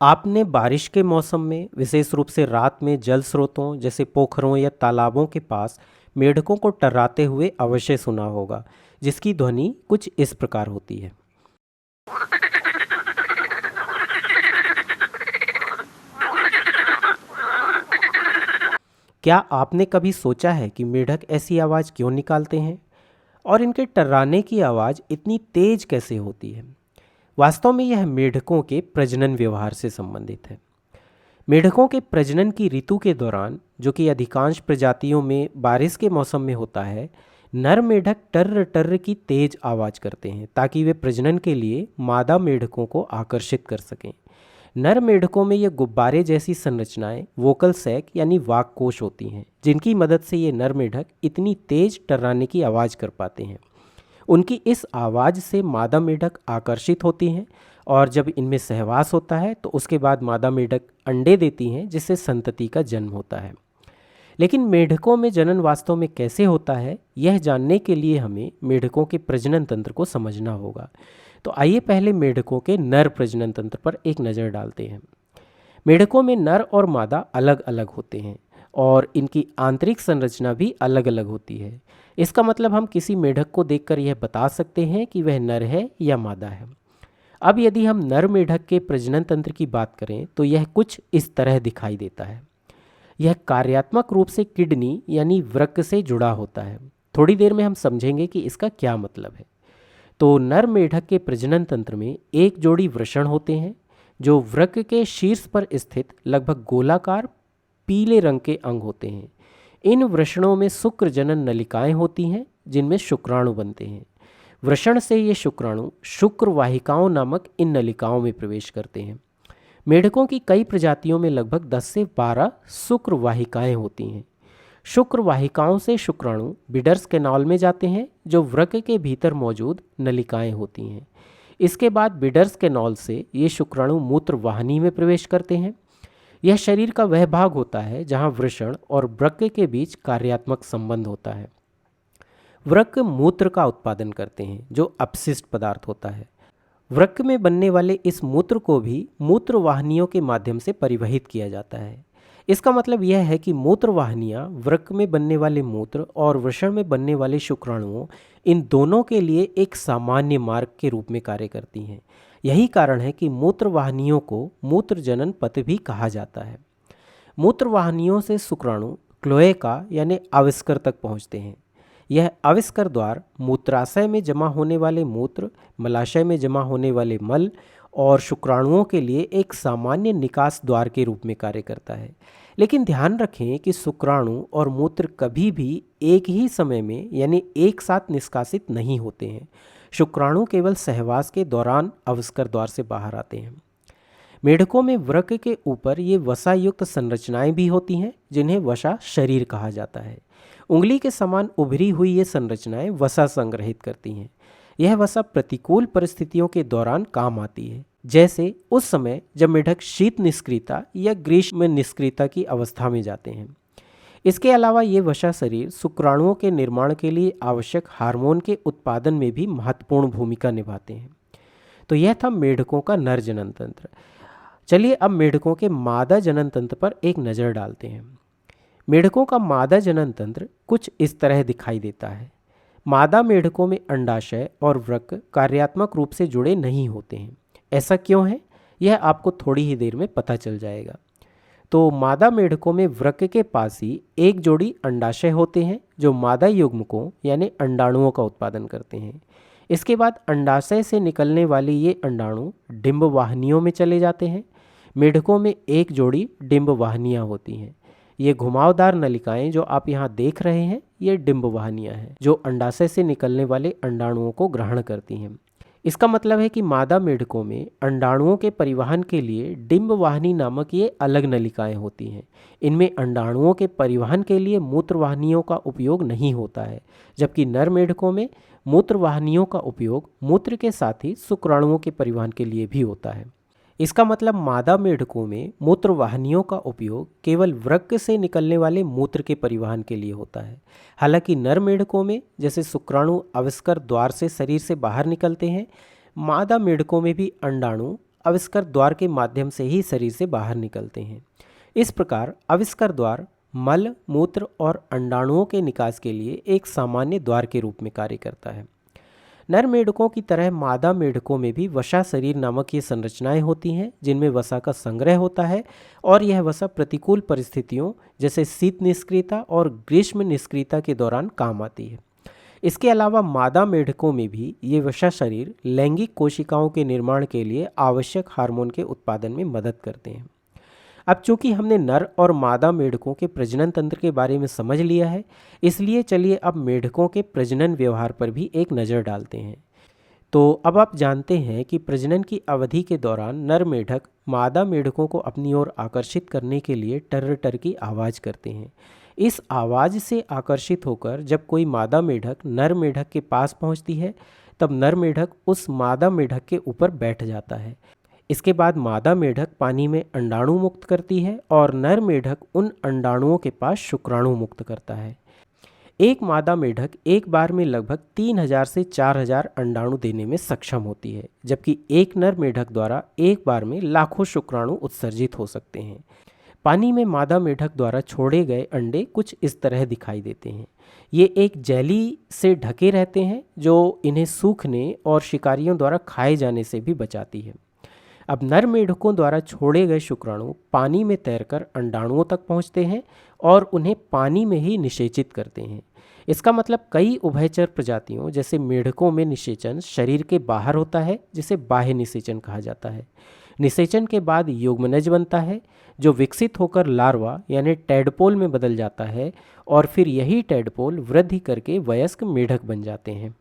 आपने बारिश के मौसम में विशेष रूप से रात में जल स्रोतों जैसे पोखरों या तालाबों के पास मेंढकों को टर्राते हुए अवश्य सुना होगा, जिसकी ध्वनि कुछ इस प्रकार होती है। क्या आपने कभी सोचा है कि मेंढक ऐसी आवाज़ क्यों निकालते हैं और इनके टर्राने की आवाज़ इतनी तेज कैसे होती है? वास्तव में यह मेंढकों के प्रजनन व्यवहार से संबंधित है। मेंढकों के प्रजनन की ऋतु के दौरान, जो कि अधिकांश प्रजातियों में बारिश के मौसम में होता है, नर मेंढक टर्र टर्र की तेज आवाज़ करते हैं ताकि वे प्रजनन के लिए मादा मेंढकों को आकर्षित कर सकें। नर मेंढकों में ये गुब्बारे जैसी संरचनाएं वोकल सैक यानी वाक कोश होती हैं, जिनकी मदद से ये नर मेंढक इतनी तेज टर्राने की आवाज़ कर पाते हैं। उनकी इस आवाज़ से मादा मेंढक आकर्षित होती हैं और जब इनमें सहवास होता है तो उसके बाद मादा मेंढक अंडे देती हैं, जिससे संतति का जन्म होता है। लेकिन मेंढकों में जनन वास्तव में कैसे होता है, यह जानने के लिए हमें मेंढकों के प्रजनन तंत्र को समझना होगा। तो आइए पहले मेंढकों के नर प्रजनन तंत्र पर एक नज़र डालते हैं। मेंढकों में नर और मादा अलग अलग होते हैं और इनकी आंतरिक संरचना भी अलग अलग होती है। इसका मतलब हम किसी मेंढक को देखकर यह बता सकते हैं कि वह नर है या मादा है। अब यदि हम नर मेंढक के प्रजनन तंत्र की बात करें तो यह कुछ इस तरह दिखाई देता है। यह कार्यात्मक रूप से किडनी यानी वृक्क से जुड़ा होता है। थोड़ी देर में हम समझेंगे कि इसका क्या मतलब है। तो नर मेंढक के प्रजनन तंत्र में एक जोड़ी वृषण होते हैं जो वृक्क के शीर्ष पर स्थित लगभग गोलाकार पीले रंग के अंग होते हैं। इन वृषणों में शुक्र जनन नलिकाएं होती हैं जिनमें शुक्राणु बनते हैं। वृषण से ये शुक्राणु शुक्र वाहिकाओं नामक इन नलिकाओं में प्रवेश करते हैं। मेंढकों की कई प्रजातियों में लगभग 10 से 12 शुक्र वाहिकाएं होती हैं। शुक्र वाहिकाओं से शुक्राणु बिडर्स कैनाल में जाते हैं जो वृक्क के भीतर मौजूद नलिकाएं होती हैं। इसके बाद बिडर्स कैनाल से ये शुक्राणु मूत्र वाहिनी में प्रवेश करते हैं। यह शरीर का वह भाग होता है जहां वृषण और वृक्क के बीच कार्यात्मक संबंध होता है। वृक्क मूत्र का उत्पादन करते हैं जो अपशिष्ट पदार्थ होता है। वृक्क में बनने वाले इस मूत्र को भी मूत्र वाहिनियों के माध्यम से परिवहित किया जाता है। इसका मतलब यह है कि मूत्र वाहिनियाँ वृक्क में बनने वाले मूत्र और वृषण में बनने वाले शुक्राणुओं, इन दोनों के लिए एक सामान्य मार्ग के रूप में कार्य करती हैं। यही कारण है कि मूत्र वाहिनियों को मूत्र जनन पथ भी कहा जाता है। मूत्र वाहिनियों से शुक्राणु क्लोएका यानी आविष्कर तक पहुँचते हैं। यह आविष्कर द्वार मूत्राशय में जमा होने वाले मूत्र, मलाशय में जमा होने वाले मल और शुक्राणुओं के लिए एक सामान्य निकास द्वार के रूप में कार्य करता है। लेकिन ध्यान रखें कि शुक्राणु और मूत्र कभी भी एक ही समय में यानी एक साथ निष्कासित नहीं होते हैं। शुक्राणु केवल सहवास के दौरान आविष्कर द्वार से बाहर आते हैं। मेंढकों में वृक्क के ऊपर ये वसा युक्त संरचनाएं भी होती हैं जिन्हें वसा शरीर कहा जाता है। उंगली के समान उभरी हुई ये संरचनाएं वसा संग्रहित करती हैं। यह वसा प्रतिकूल परिस्थितियों के दौरान काम आती है, जैसे उस समय जब मेंढक शीत निष्क्रियता या ग्रीष्म निष्क्रियता की अवस्था में जाते हैं। इसके अलावा ये वसा शरीर शुक्राणुओं के निर्माण के लिए आवश्यक हार्मोन के उत्पादन में भी महत्वपूर्ण भूमिका निभाते हैं। तो यह था मेंढकों का नर जनन तंत्र। चलिए अब मेंढकों के मादा जनन तंत्र पर एक नज़र डालते हैं। मेंढकों का मादा जनन तंत्र कुछ इस तरह दिखाई देता है। मादा मेंढकों में अंडाशय और वृक्क कार्यात्मक रूप से जुड़े नहीं होते हैं। ऐसा क्यों है, यह आपको थोड़ी ही देर में पता चल जाएगा। तो मादा मेंढकों में वृक्क के पास ही एक जोड़ी अंडाशय होते हैं जो मादा युग्मकों यानी अंडाणुओं का उत्पादन करते हैं। इसके बाद अंडाशय से निकलने वाले ये अंडाणु डिंब वाहिनियों में चले जाते हैं। मेंढकों में एक जोड़ी डिंब वाहिनियाँ होती हैं। ये घुमावदार नलिकाएं जो आप यहाँ देख रहे हैं, ये डिंब वाहिनियाँ हैं जो अंडाशय से निकलने वाले अंडाणुओं को ग्रहण करती हैं। इसका मतलब है कि मादा मेंढकों में अंडाणुओं के परिवहन के लिए डिंब वाहिनी नामक ये अलग नलिकाएं होती हैं। इनमें अंडाणुओं के परिवहन के लिए मूत्र वाहिनियों का उपयोग नहीं होता है, जबकि नर मेंढकों में मूत्र वाहिनियों का उपयोग मूत्र के साथ ही शुक्राणुओं के परिवहन के लिए भी होता है। इसका मतलब मादा मेंढकों में मूत्र वाहिनियों का उपयोग केवल वृक्क से निकलने वाले मूत्र के परिवहन के लिए होता है। हालांकि नर मेंढकों में जैसे शुक्राणु आविष्कर द्वार से शरीर से बाहर निकलते हैं, मादा मेंढकों में भी अंडाणु आविष्कार द्वार के माध्यम से ही शरीर से बाहर निकलते हैं। इस प्रकार आविष्कार द्वार मल, मूत्र और अंडाणुओं के निकास के लिए एक सामान्य द्वार के रूप में कार्य करता है। नर मेढकों की तरह मादा मेढकों में भी वसा शरीर नामक ये संरचनाएं होती हैं जिनमें वसा का संग्रह होता है और यह वसा प्रतिकूल परिस्थितियों जैसे शीत निष्क्रियता और ग्रीष्म निष्क्रियता के दौरान काम आती है। इसके अलावा मादा मेढकों में भी ये वसा शरीर लैंगिक कोशिकाओं के निर्माण के लिए आवश्यक हार्मोन के उत्पादन में मदद करते हैं। अब चूंकि हमने नर और मादा मेढकों के प्रजनन तंत्र के बारे में समझ लिया है, इसलिए चलिए अब मेढकों के प्रजनन व्यवहार पर भी एक नज़र डालते हैं। तो अब आप जानते हैं कि प्रजनन की अवधि के दौरान नर मेढक मादा मेढकों को अपनी ओर आकर्षित करने के लिए टर्र टर की आवाज़ करते हैं। इस आवाज़ से आकर्षित होकर जब कोई मादा मेढक नर मेढक के पास पहुंचती है, तब नर मेढक उस मादा मेढक के ऊपर बैठ जाता है। इसके बाद मादा मेढक पानी में अंडाणु मुक्त करती है और नर मेढक उन अंडाणुओं के पास शुक्राणु मुक्त करता है। एक मादा मेढक एक बार में लगभग 3000 से 4000 अंडाणु देने में सक्षम होती है, जबकि एक नर मेढक द्वारा एक बार में लाखों शुक्राणु उत्सर्जित हो सकते हैं। पानी में मादा मेढक द्वारा छोड़े गए अंडे कुछ इस तरह दिखाई देते हैं। ये एक जेली से ढके रहते हैं जो इन्हें सूखने और शिकारियों द्वारा खाए जाने से भी बचाती है। अब नर मेढकों द्वारा छोड़े गए शुक्राणु पानी में तैरकर अंडाणुओं तक पहुंचते हैं और उन्हें पानी में ही निषेचित करते हैं। इसका मतलब कई उभयचर प्रजातियों जैसे मेढकों में निषेचन शरीर के बाहर होता है, जिसे बाह्य निषेचन कहा जाता है। निषेचन के बाद युग्मनज बनता है जो विकसित होकर लार्वा यानी टैडपोल में बदल जाता है और फिर यही टैडपोल वृद्धि करके वयस्क मेढक बन जाते हैं।